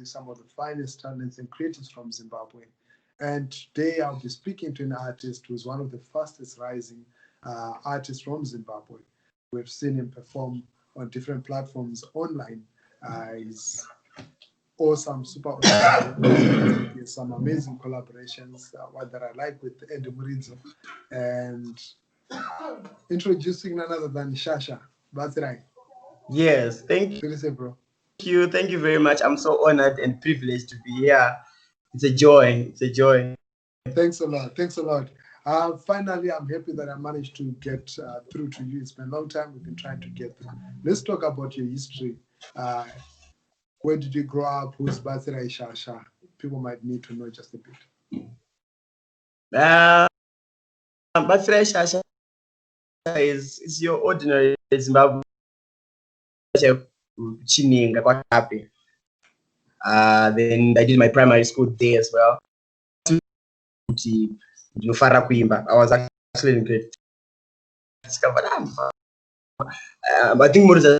some of the finest talents and creatives from Zimbabwe. And today I'll be speaking to an artist who's one of the fastest rising artists from Zimbabwe. We've seen him perform on different platforms online. He's awesome, super awesome. Some amazing collaborations. What that I like with Eddie Murizo. And introducing none other than Shasha. Batsirai. Yes, thank Bro. you. Thank you very much. I'm so honored and privileged to be here. It's a joy. It's a joy. Thanks a lot. Thanks a lot. Finally, I'm happy that I managed to get through to you. It's been a long time we've been trying to get through. Let's talk about your history. Uh, where did you grow up? Who's Batsirai Shasha? People might need to know just a bit. Batsirai Shasha is your ordinary Zimbabwe. Then I did my primary school there as well. I was actually in grade. I think more than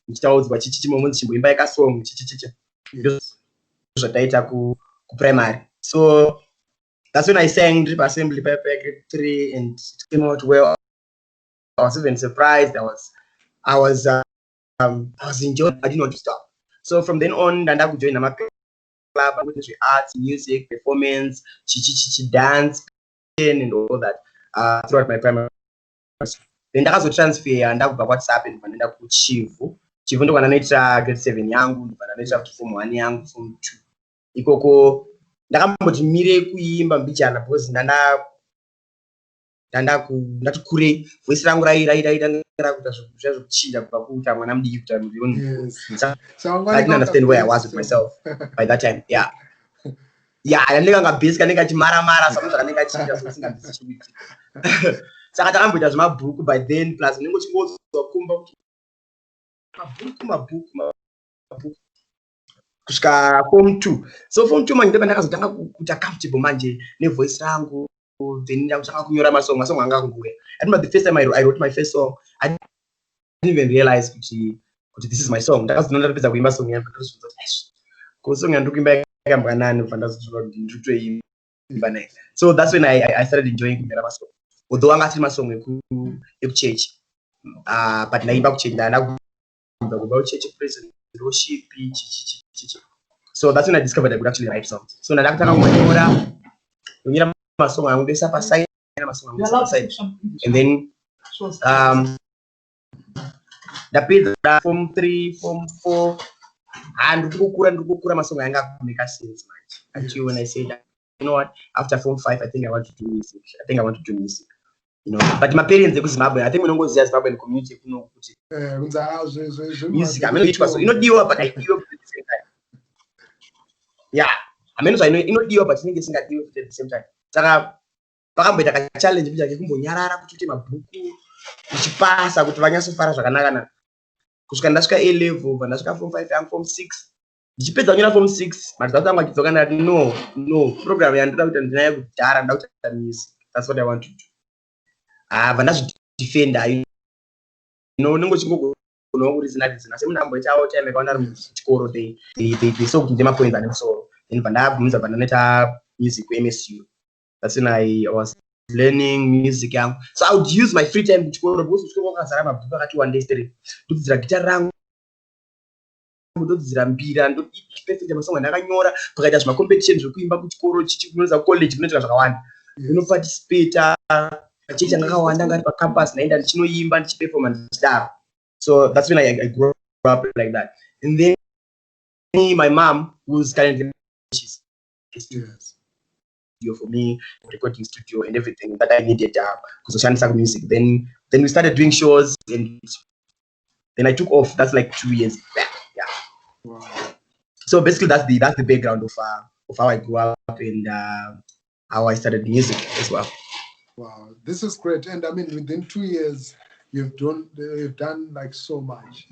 muchitaudzwa chichi chimwe chimboimba yakasong chichichichi zvotaita kuprimary. So that's when I sang drip assembly by grade 3 and it came out well. I was even surprised. I was enjoying. I didn't want to stop. So from then on, I could join a club, arts, music, performance, dance, and all that throughout my primary. Then I was transfer and I got WhatsApp and I could chivu. Chivu ndo wanaita grade 7 yangu, ndo wanaita form 1 yangu, form 2. Ikoko ndakamboti mire kuimba mbichana because ndatikure voice rangu raita kuita zvekuchinja kubva kuita mwana mudiki kuita mudiki. So I didn't understand where I was with myself by that time. Yeah, ndanga basic ndanga chimara something ndanga chinja so singanzisi saka takamboita zvemabhuku by then plus ndinenge chingozwa kumba kuti mabhuku kusvika form 2. So form 2 manje ndakazotanga kuita comfortable manje nevoice rangu. Then ndakutanga kunyora masong anga kunguya. I remember the first time I wrote my first song, I didn't even realize kuti this is my song. Ndakazonondapedza kuimba song yangu because song yandukuimba yakambanani fandazotoa kuti nditoimba naye. So that's when I started enjoying kunyora masong. Although anga asiri masong ekuchechi, but naimba kuchechi ndakuimba kuchechi praise worship chichi. So that's when I discovered I could actually write songs. So ndakatanga kunyora masong angu ndesa paside and then ndapedza form 3 form 4 and ndikukura masong anga kumeka sense manje. Actually when I said that, you know what, after form 5 I think I want to do music. You know, but my parents ekuzimbabwe, I think unongoziva Zimbabwean community kuno kuti music amenoitwa so inodiwa but aidiwa at the same time. Yeah, amenozva inodiwa but inenge isingadiwi at the same time. Saka pakamboita kachallenge kuti kumbonyarara kuti mabhuku kuchipasa kuti vanyatsofara zvakanaka kusvika ndasvika A level ndasvika form 5 yangu form 6 ndichipedza kunyora form 6 madzidzi angu achidzoka ndati no program yandoda kuita ndinayo kudhara ndoda kuita music. That's what I want to do. Vandazvidefenda nonenge uchingogonawo kuti zina semunhu amboitawo time yakaona ari muchikoro they saw kuti ndine mapoints ane musoro then vandabvunza vandanoita music kuMSU. That's when I was learning music yangu. So I would use my free time kuchikoro because kuchikoro kwakazara mabhuku akati one day straight. Ndodzidzira guitar rangu, ndodzidzira mbira, ndoperfecta masong andakanyora, pakaita zvimacompetition zvekuimba kuchikoro chichinoza college kunoitika zvakawanda. Ndinoparticipate chechi angakawanda ngari pacampus naenda ndichinoimba ndichiperforma ndichidaro. So that's when I grew up like that. And then my mom, who's currently for me, recording studio and everything that I needed because music. Then we started doing shows and then I took off. That's like 2 years back. Yeah. Wow. So basically that's the background of how I grew up and how I started music as well. Wow, this is great. And I mean, within 2 years, you've done like so much.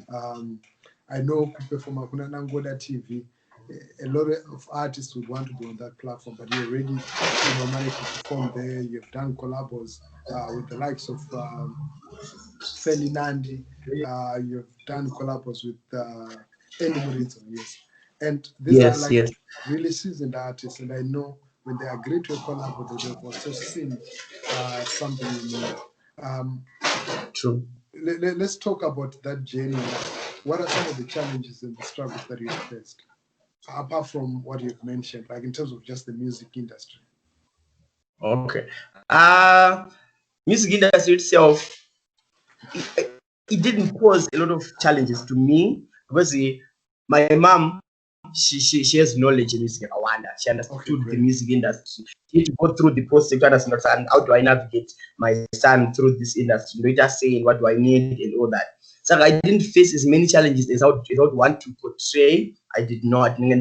I know from Akuna Nangoda TV, a lot of artists would want to be on that platform, but you already managed to perform there. You've done collabos with the likes of Feli Nandi. You've done collabos with Yes. And these are like really seasoned artists, and I know when they agree to a collab with them, they've also seen something unique. True. Let's talk about that journey. What are some of the challenges and the struggles that you've faced, apart from what you've mentioned, like in terms of just the music industry? Okay. Music industry itself, it didn't pose a lot of challenges to me because my mom, she has knowledge in music. She understood the music industry. She had to go through the process to understand how do I navigate my son through this industry. You just saying what do I need and all that. So I didn't face as many challenges as I would want to portray. I did not. Because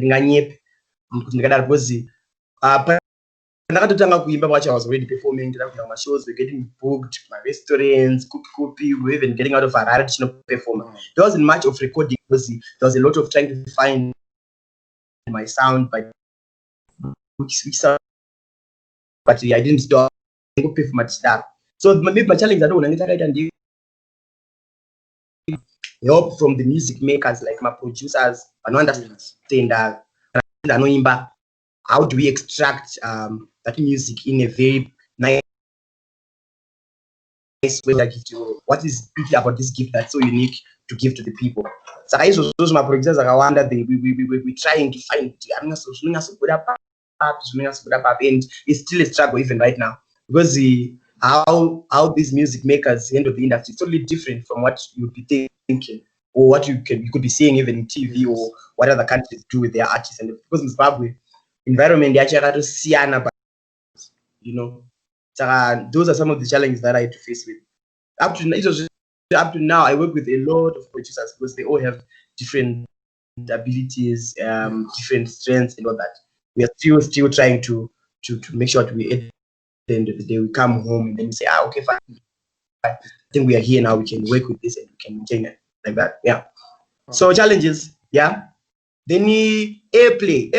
ndakatotanga kuimba kwacho I was already performing, my shows were getting booked, my restaurants, copy, we were even getting out of Harare to perform. There wasn't much of recording because there was a lot of trying to find my sound, but I didn't stop pay for my stuff. So maybe my challenge I don't want help from the music makers, like my producers, and understand that how do we extract that music in a very nice way, like what is beauty about this gift that's so unique to give to the people. So I used to my producers wonder we trying to find I'm not so good up and it's still a struggle even right now because how these music makers handle the industry is totally different from what you'd be thinking or what you could be seeing even in TV or what other countries do with their artists. And because in Zimbabwe environment but you know, so those are some of the challenges that I had to face with. Up to now, I work with a lot of producers because they all have different abilities, different strengths, and all that. We are still trying to make sure that we at the end of the day we come home and then we say, okay, fine. I think we are here now. We can work with this and we can maintain it like that. Yeah. So challenges, yeah. Then airplay,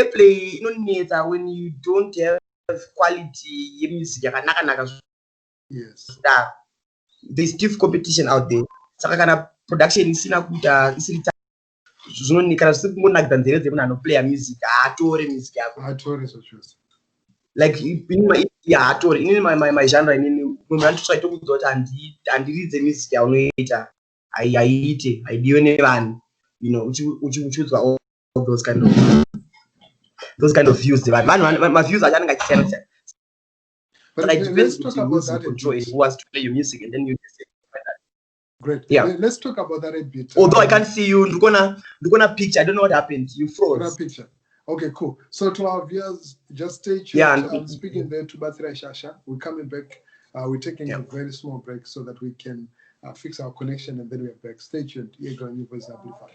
when you don't have quality music, yes, there's stiff competition out there. Saka kana production isina kuita isiri zvinonikana zvikungonakidza nzeve dzekuti anoplaya music haatore music yako like haatore inini my genre inini munhu anotosvaita kudza kuti handiridze music yaunoita haiite haidiwe nevanhu uchiudzwa all those kind of views vanhu maviews acho anenge achisiyana siyana. But like let's talk about that control who wants to play your music and then you just say like that. Great. Yeah. Let's talk about that a bit. Although I can't see you, you're gonna picture. I don't know what happened. You froze. Picture. Okay, cool. So to our viewers, just stay tuned. Yeah, I'm speaking there to Batsirai Shasha. We're coming back. We're taking a very small break so that we can fix our connection and then we're back. Stay tuned. You're going to voice amplified.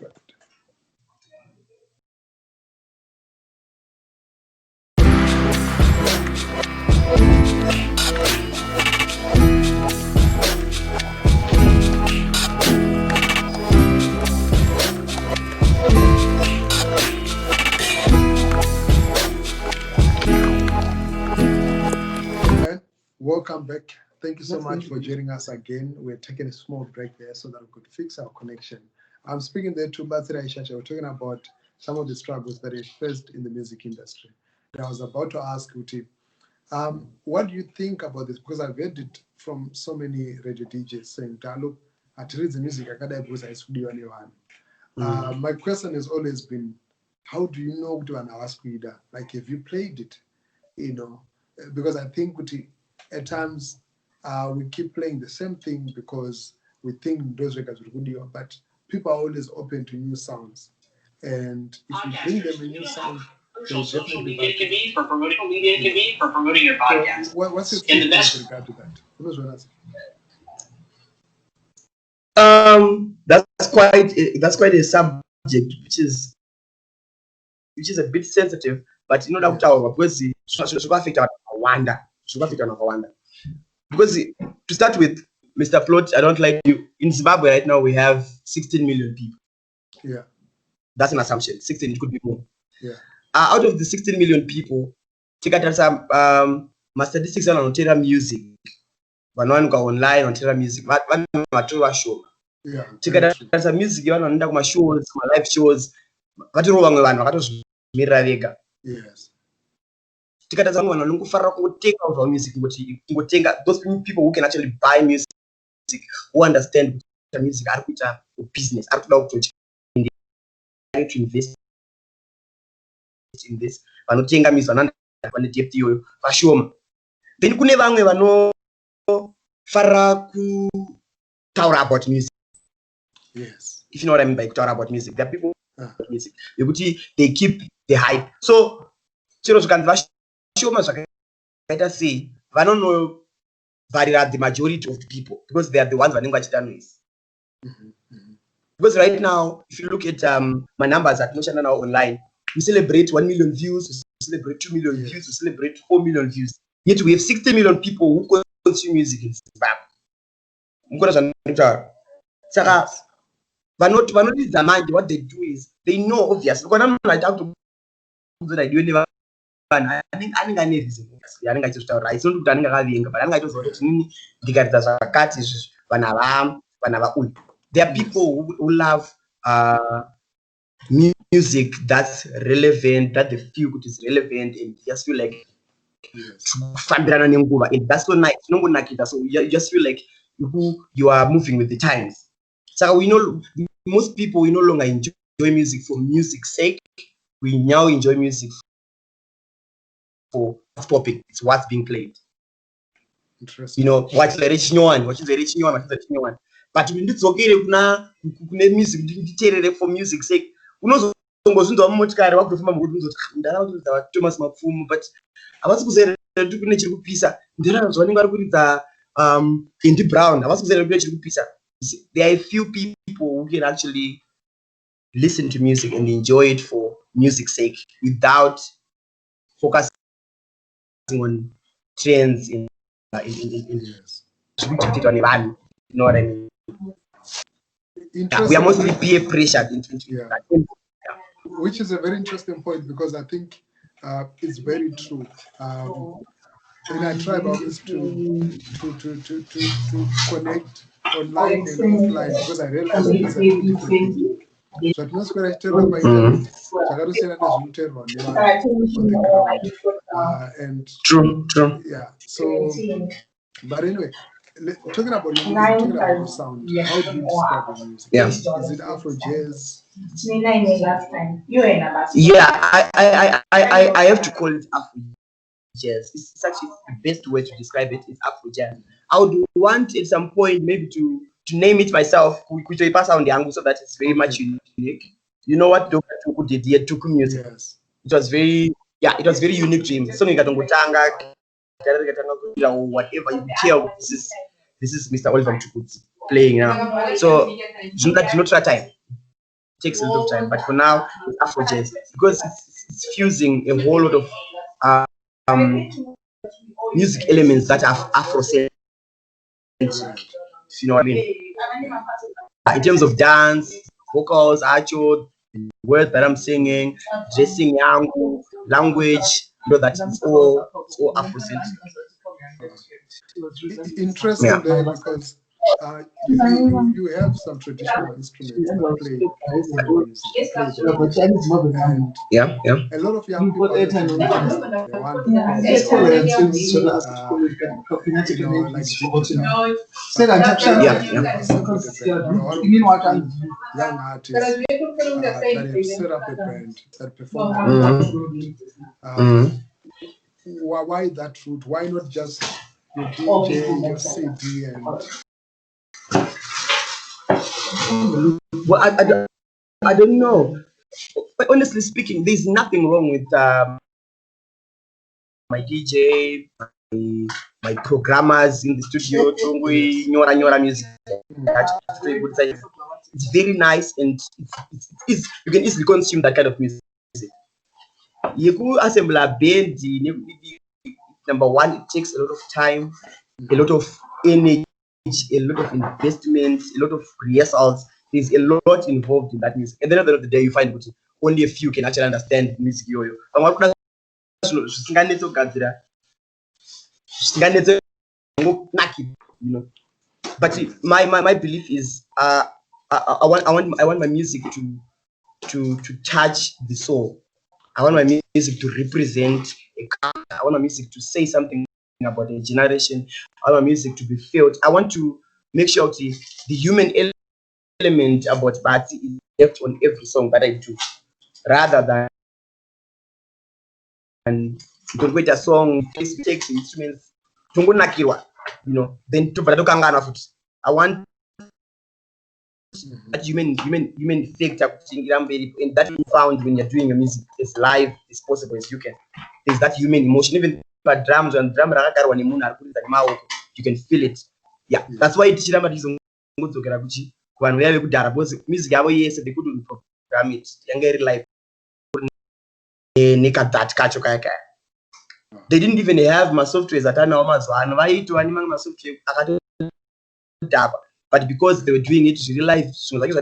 Right. Welcome back. Thank you so much for joining us again. We're taking a small break there so that we could fix our connection. I'm speaking there to Batsirai Shasha. We're talking about some of the struggles that he faced in the music industry. And I was about to ask Uti, what do you think about this? Because I've heard it from so many radio DJs saying, look, at least the music because I studio anyone. My question has always been, how do you know to an Awasquida? Like, have you played it? Because I think at times we keep playing the same thing because we think those records will do, but people are always open to new sounds. And if you bring them a new sound, social media can be for promoting for promoting your podcast. So what's your take with regard to that? That's quite a subject which is a bit sensitive, but because because to start with, Mr. Plot, I don't like you. In Zimbabwe right now we have 16 million people. Yeah, that's an assumption. 16, it could be more. Yeah. Out of the 16 million people, take out some my statistics on Terra music. One go online on Terra music. Show. Yeah. Tikatarisa music yavanhu vanoenda kuma-shows, kuma-live shows, vatoriwo vamwe vanhu vakatozvimirira vega. Yes. Tikatarisa vanhu vanongofarira kungotenga zvawo music, kungotenga, those people who can actually buy music, who understand music, ari kuita business, ari kuda kutochi to invest in this, vanotenga music, vanoenda pane depth iyoyo vashoma. Then kune vamwe vanofarira kutaura about music. Yes. If you know what I mean by kutaura about music, there are people about music, because they keep the hype. So chero zvikanzi vashoma zvakaita sei, vanonobvarira the majority of the people, because they are the ones vanenge vachita noise. Because right now, if you look at my numbers that tinoshanda nawo online, we celebrate 1 million views, we celebrate 2 million views, we celebrate 4 million views. Yet we have 60 million people who consume music in Zimbabwe. Saka vanotidza manje, what they do is they know obviously. Because I'm like to that I do never. Anenge ane reason yanenge achizvitaura, it's not kuti anenge akavenga, but anenge achitoziva kuti nini ndikaridza zvakati izvi vanhu uyu. There are people who love music that's relevant, that they feel it is relevant, and just feel like fambirana nenguva, and that's so nice. So you just feel like you are moving with the times. So we know most people, we no longer enjoy music for music's sake. We now enjoy music for topic. It's what's being played. Interesting. You know, what's the rich one. But when it's okay kune music, nditerere for music's sake. Unozongozvinzwa mumotikari wakutofamba ngokuzoti ndaraudza Thomas Mapfumo, but havasi kuzerera kuti kune chiri kupisa. Ndaraudza vanenge vari kuridza Andy Brown, havasi kuzerera kuti chiri kupisa. There are a few people who can actually listen to music and enjoy it for music's sake without focusing on trends in you know what I mean? We are mostly peer pressured into that. Which is a very interesting point, because I think it's very true. And I try always to connect online and offline, because I realize it's a different thing. So it must be by internet. And true. Yeah. So, but anyway, talking about your music, talking about your sound, how do you describe your music? Yeah. Is it Afro jazz? Yeah, I have to call it Afro jazz. It's actually the best way to describe it. It's Afro jazz. I would want at some point maybe to name it myself, pass on the angle, so that it's very much unique. You know what Dr. Tuku did here, Tuku music. Yes. It was very unique to him. So whatever you tell, this is Mr. Oliver Tuku playing now. So you not try time. It takes a lot of time, but for now it's Afro jazz, because it's fusing a whole lot of music elements that are Afro-centric. You know what I mean? In terms of dance, vocals, actual words that I'm singing, dressing, language, you know, that it's all Afro-centric. Interesting there, because you have some traditional instruments that play in the music. And a lot of young people like young artists that have set up a band that perform. Why that route? Why not just your DJ, your CD, and well, I don't know. But honestly speaking, there's nothing wrong with my DJ, my programmers in the studio, nyora music. It's very nice, and you can easily consume that kind of music. You could assemble a band. Number one, it takes a lot of time, a lot of energy, a lot of investment, a lot of rehearsals. There's a lot involved in that music. And then at the end of the day, you find that only a few can actually understand music. You know, But my belief is I want my music to touch the soul. I want my music to represent a culture. I want my music to say something about a generation. I want my music to be felt. I want to make sure the human element about Bati is left on every song that I do, rather than don't wait a song takes instruments, then I want that human factor, and that you found when you're doing your music as live as possible as you can. There's that human emotion, even but drums and drum you can feel it. Yeah, that's why it's because music yes they couldn't program it live. They didn't even have my software that I know my software. But because they were doing it in real life, so like you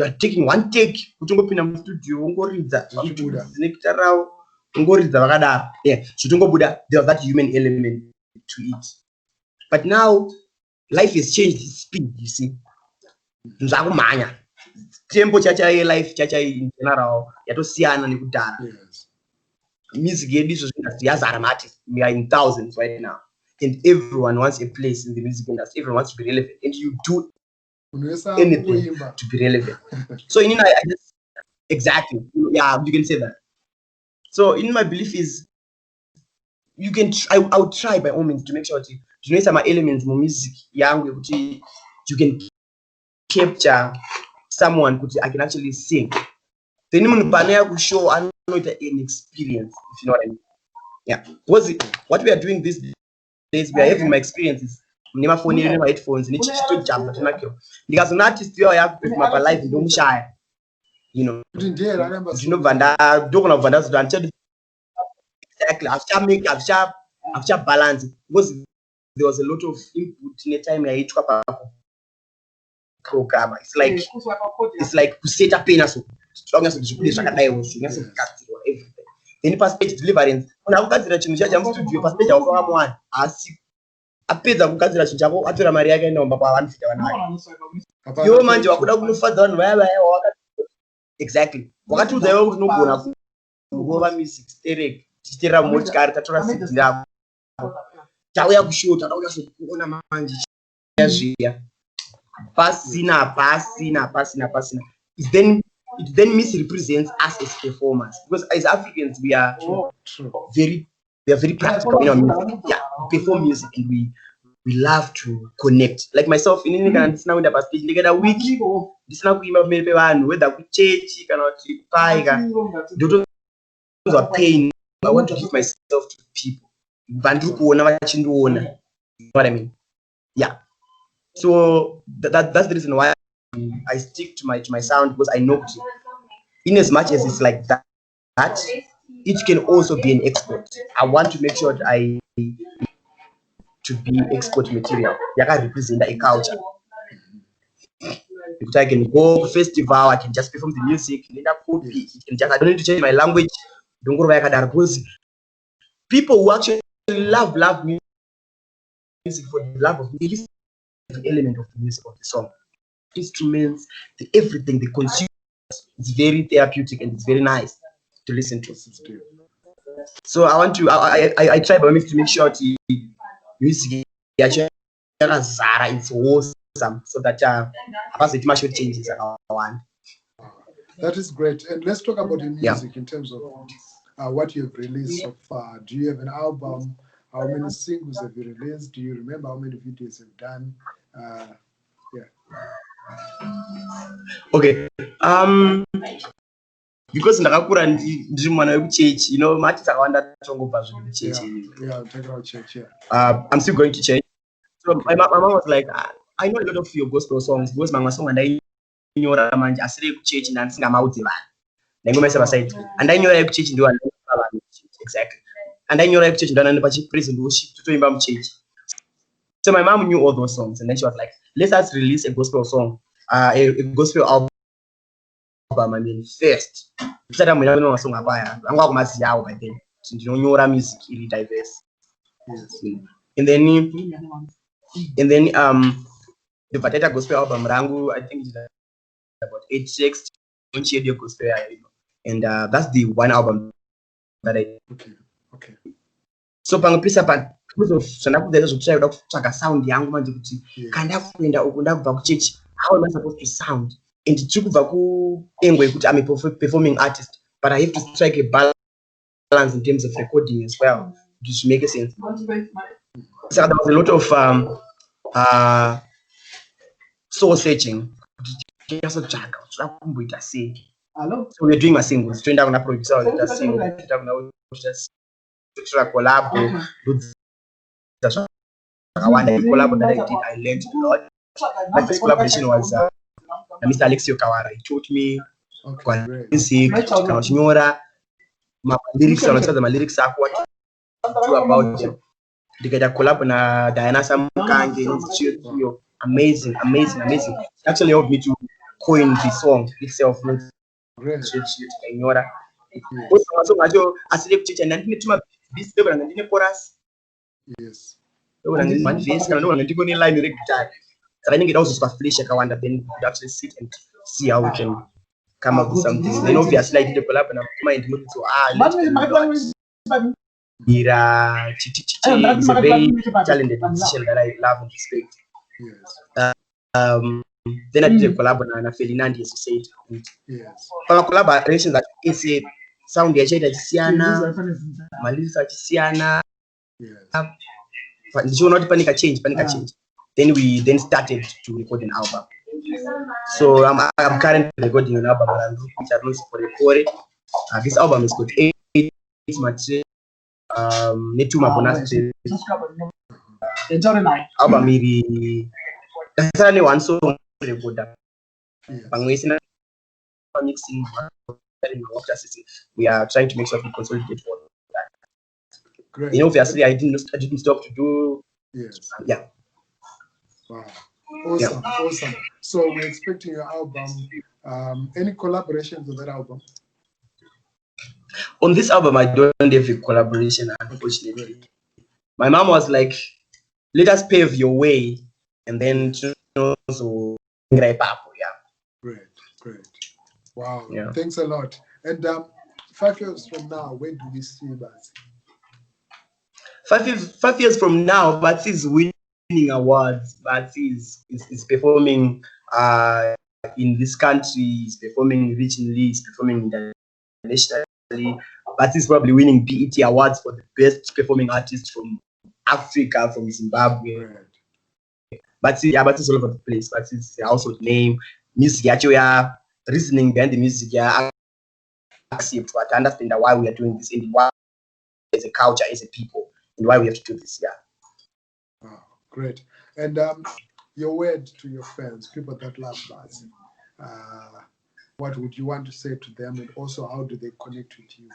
are taking one take, yeah, there's that human element to it. But now life has changed the speed, you see. Tempo chacha life chacha in general, yatosiana nikudara. Music industry has artists. We are in thousands right now. And everyone wants a place in the music industry. Everyone wants to be relevant. And you do anything to be relevant. So in I just exactly, yeah, you can say that. So in my belief is you can I would try by all means to make sure to know some elements more music young you can capture someone I can actually sing. Then you show an experience, if you know what I mean. Yeah. What we are doing these days, we are having my experiences. Never phone, never headphones, and it's to jump. Because an artist you have with my life in Domshire. You know, Vanda, don't know Vanda's done. Exactly. After balance, because there was a lot of input in the time I took up a program. It's like to set up in so long as you put everything. Then perspective deliverance. When I got the chinhu studio, perspective of someone, apedza kugadzira chinhu chako atora mari yake inoomba pavanofita vanayo iwo manje wakuda kunofadza vanhu vaya vaya exactly wakatiudza iwe kuti unogona kungova music sterek tichiterera motikari tatora sidhi yako tauya kushota tauya sokuona manje zviya pasina it then misrepresents us as performers, because as Africans we are very practical in our music. Yeah, we perform music and we love to connect. Like myself, in India, this now in the past, they get a week. This now we have made one whether we church, cannot pie, do pain. I want to give myself to people. You know what I mean? Yeah. So that's the reason why I stick to my sound, because I know in as much as it's like that, it can also be an export. I want to make sure that I to be export material. I can represent a culture. If I can go to festival, I can just perform the music. I don't need to change my language. Don't go back at because people who actually love music for the love of music, the element of the music of the song, instruments, everything they consume. It's very therapeutic and it's very nice to listen to. So I want to I try by to make sure the music it's awesome, so that it much changes I want. That is great. And let's talk about the music in terms of what you've released so far. Do you have an album? How many singles have you released? Do you remember how many videos you've done? Okay. Because ndakakura ndiri mwana wekuchechi, you know, mati takawanda tongobva zviri kuchechi. Talk about church, I'm still going to church. So my mom was like, I know a lot of your gospel songs, because my song ndainyora manje asiri ekuchechi ndandisingamaudzi vanhu. Ndaingomesa pasaidi. Andainyora ekuchechi ndiwo andaipa vanhu. Exactly. Andainyora ekuchechi ndiwo andaipa praise and worship totoimba muchechi. So my mom knew all those songs, and then she was like, let us release a gospel song, a gospel album. I mean, first. By then, music really diverse. And then Batata gospel album rangu, I think it's about 8 tracks, gospel, and that's the one album that I. Okay. So pangapisa because of zvandakubvira zvekutsvaka kuda kutsvaga sound yangu manje kuti kana kuenda uku ndakubva kuchechi, how am I supposed to sound? And tiri kubva kuengwe kuti I'm a performing artist, but I have to strike a balance in terms of recording as well to make sense. So there was a lot of soul searching. So we're doing my singles. Trained down a producer, just sing, just collab. I wanted to collab that I did. I learned a lot. My first collaboration was Mr. Alexio Kawara. He taught me music, my lyrics, my lyrics are what about them. They get a collab na Diana Samkange. Amazing. It actually helped me to coin the song itself. Yes. I think it also sparkles Kawanda, then you could actually sit and see how we can come up with something. Then obviously I did a collab and I'm mind to Mira is a very talented musician that I love and respect. Yes. Then I did a collab with Ferdinand, as you said. Yes. For collaborations that is a sound ya Chida Chisiana, Malisa Chisiana. Yes. But you not panic change. Then we started to record an album. So I'm currently recording an album which I released for recording. This album is called 8 material. Need to bonus album iri that's only one song record. Mixing we are trying to make sure we consolidate for that. Great. You know, obviously I didn't stop to do. Yes. Yeah. Wow. Awesome. So we're expecting your album. Any collaborations on that album? On this album, I don't have a collaboration, unfortunately. My mom was like, "Let us pave your way," and then so Great. Wow. Yeah. Thanks a lot. And 5 years from now, where do we see Batsi? 5 years from now, Batsi is winning awards. Batsi is performing in this country, is performing regionally, is performing internationally. Batsi is probably winning BET awards for the best performing artist from Africa, from Zimbabwe. Right. Batsi is all over the place. Batsi is a household name. Music, actually, reasoning behind the music, accept to understand why we are doing this and why as a culture, as a people, and why we have to do this. Yeah. Oh, great. And your word to your fans, people that love Batsi, what would you want to say to them, and also how do they connect with you?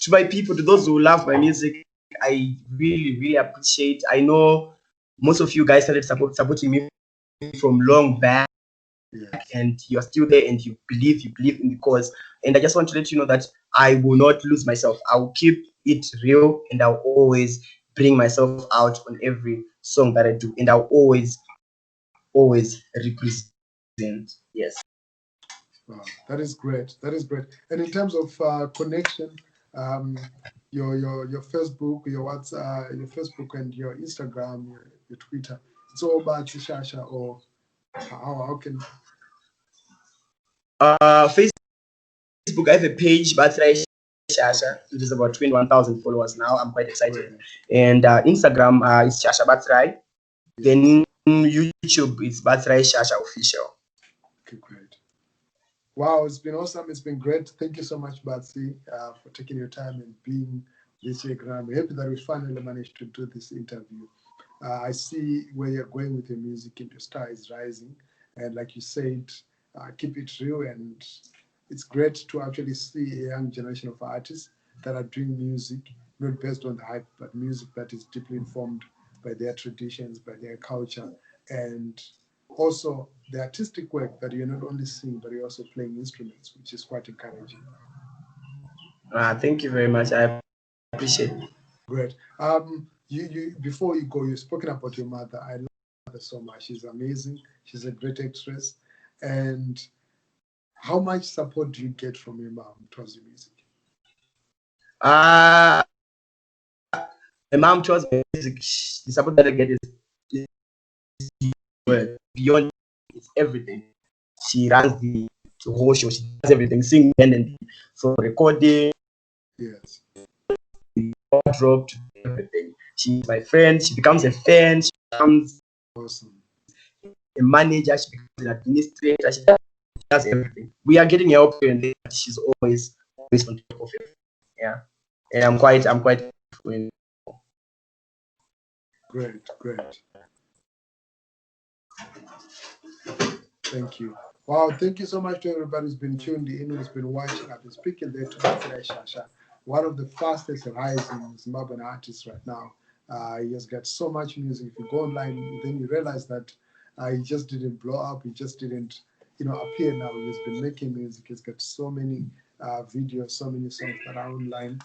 To my people, to those who love my music, I really appreciate. I know most of you guys started supporting me from long back. Yes. And you're still there and you believe in the cause. And I just want to let you know that I will not lose myself. I will keep it real and I'll always bring myself out on every song that I do. And I'll always represent. Yes. Wow, that is great. And in terms of connection, your Facebook, your WhatsApp, your Facebook and your Instagram, your Twitter, it's all Batsirai Shasha, or how can? Facebook, I have a page, Batsirai Shasha. It is about 21,000 followers now. I'm quite excited. And Instagram is Shasha Batsirai. Then YouTube it's Batsirai Shasha official. Okay, great. Wow, it's been awesome. It's been great. Thank you so much, Batsi, for taking your time and being this year. I'm happy that we finally managed to do this interview. I see where you're going with your music and your star is rising. And like you said, keep it real. And it's great to actually see a young generation of artists that are doing music, not based on the hype, but music that is deeply informed by their traditions, by their culture, and also the artistic work that you're not only singing, but you're also playing instruments, which is quite encouraging. Thank you very much. I appreciate it. Great. you before you go, you've spoken about your mother. I love her so much. She's amazing. She's a great actress. And how much support do you get from your mom towards your music? My mom chose music. The support that I get is beyond, it's everything. She runs the whole show. She does everything, sing independently, from recording, Yes, wardrobe to everything. She's my friend. She becomes a fan. She becomes awesome. a manager. She becomes an administrator. She does everything. We are getting help here and there, but she's always on top of it. Yeah, and I'm quite Great. Thank you. Wow, thank you so much to everybody who's been tuned in, who's been watching. I've been speaking there to Batsirai Shasha, one of the fastest rising Zimbabwean artists right now. He has got so much music. If you go online, then you realize that he just didn't blow up. He just didn't, appear now. He's been making music. He's got so many videos, so many songs that are online.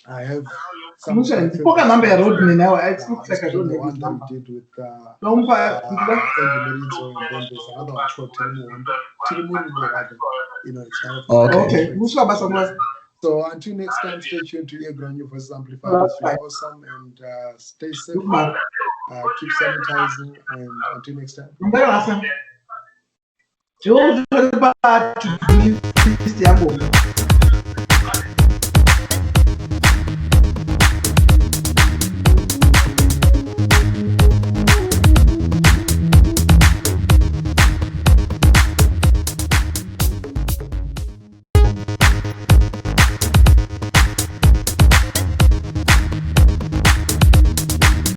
I have some of my favorite songs. The one that we did with Andy Merizo, and then there's another one called Tirimurindo, rather. It's one of my favorites. So until next time, stay tuned to Ear Ground New Voices Amplified. You're awesome, and stay safe. Keep sanitizing, and until next time.